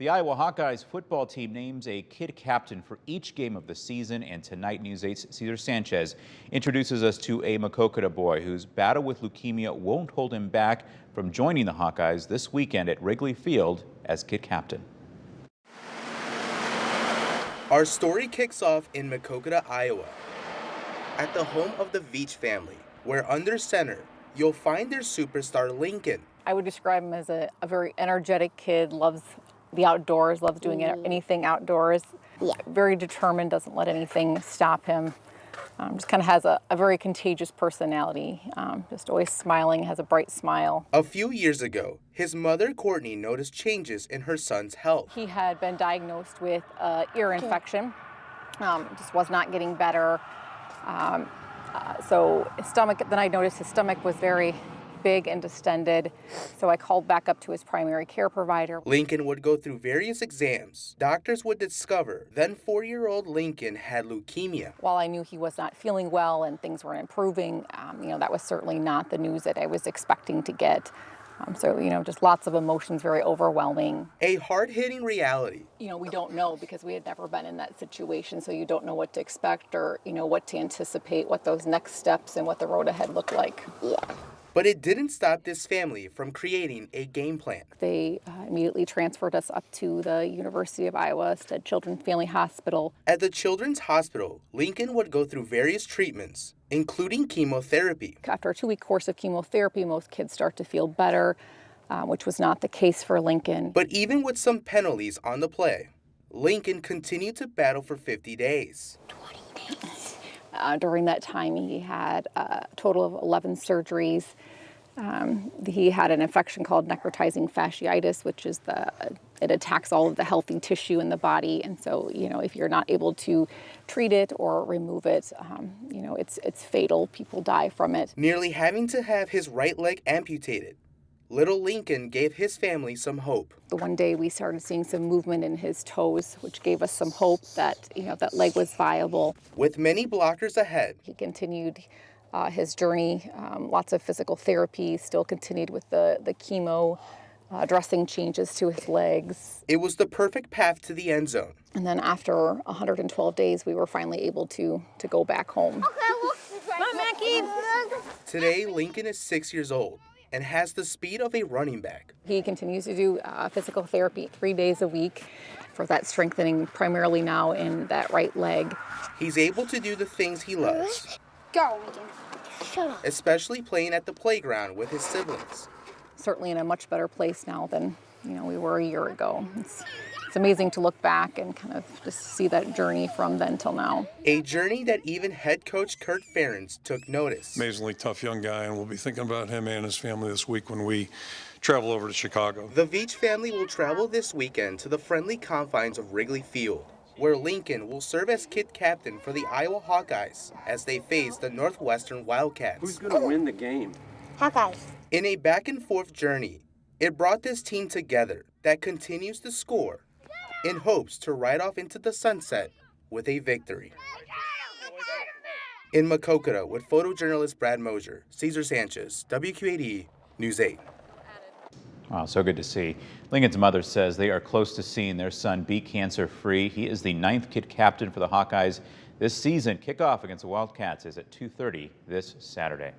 The Iowa Hawkeyes football team names a kid captain for each game of the season, and tonight News 8's Cesar Sanchez introduces us to a Maquoketa boy whose battle with leukemia won't hold him back from joining the Hawkeyes this weekend at Wrigley Field as kid captain. Our story kicks off in Maquoketa, Iowa, at the home of the Veach family, where under center, you'll find their superstar Lincoln. I would describe him as a very energetic kid, loves the outdoors, loves doing anything outdoors. Yeah. Very determined, doesn't let anything stop him. Just kind of has a very contagious personality. Just always smiling, has a bright smile. A few years ago, his mother, Courtney, noticed changes in her son's health. He had been diagnosed with ear infection, just was not getting better. So his stomach, then I noticed his stomach was very big and distended, so I called back up to his primary care provider. Lincoln would go through various exams. Doctors would discover then 4-year-old Lincoln had leukemia. While I knew he was not feeling well and things weren't improving, that was certainly not the news that I was expecting to get. So, just lots of emotions, very overwhelming. A hard-hitting reality. We don't know because we had never been in that situation, so you don't know what to expect or, what to anticipate, what those next steps and what the road ahead look like. Yeah. But it didn't stop this family from creating a game plan. They immediately transferred us up to the University of Iowa Stead Children's Family Hospital. At the Children's Hospital, Lincoln would go through various treatments, including chemotherapy. After a 2-week course of chemotherapy, most kids start to feel better, which was not the case for Lincoln. But even with some penalties on the play, Lincoln continued to battle for 50 days. 20 days. During that time, he had a total of 11 surgeries. He had an infection called necrotizing fasciitis, which is it attacks all of the healthy tissue in the body. And so, if you're not able to treat it or remove it, it's fatal. People die from it. Nearly having to have his right leg amputated, little Lincoln gave his family some hope. The one day we started seeing some movement in his toes, which gave us some hope that, that leg was viable. With many blockers ahead, he continued his journey, lots of physical therapy, still continued with the chemo, dressing changes to his legs. It was the perfect path to the end zone. And then after 112 days, we were finally able to go back home. Come on, Mackie. Today, Lincoln is 6 years old and has the speed of a running back. He continues to do physical therapy 3 days a week for that strengthening, primarily now in that right leg. He's able to do the things he loves. Go, Lincoln. Shut up. Especially playing at the playground with his siblings. Certainly in a much better place now than we were a year ago. It's amazing to look back and kind of just see that journey from then till now. A journey that even head coach Kurt Ferentz took notice. Amazingly tough young guy, and we'll be thinking about him and his family this week when we travel over to Chicago. The Veach family will travel this weekend to the friendly confines of Wrigley Field, where Lincoln will serve as kid captain for the Iowa Hawkeyes as they face the Northwestern Wildcats. Who's going to win the game? Hawkeyes. In a back-and-forth journey, it brought this team together that continues to score in hopes to ride off into the sunset with a victory. In Maquoketa with photojournalist Brad Mosier, Cesar Sanchez, WQAD News 8. Wow, so good to see. Lincoln's mother says they are close to seeing their son be cancer-free. He is the 9th kid captain for the Hawkeyes this season. Kickoff against the Wildcats is at 2:30 this Saturday.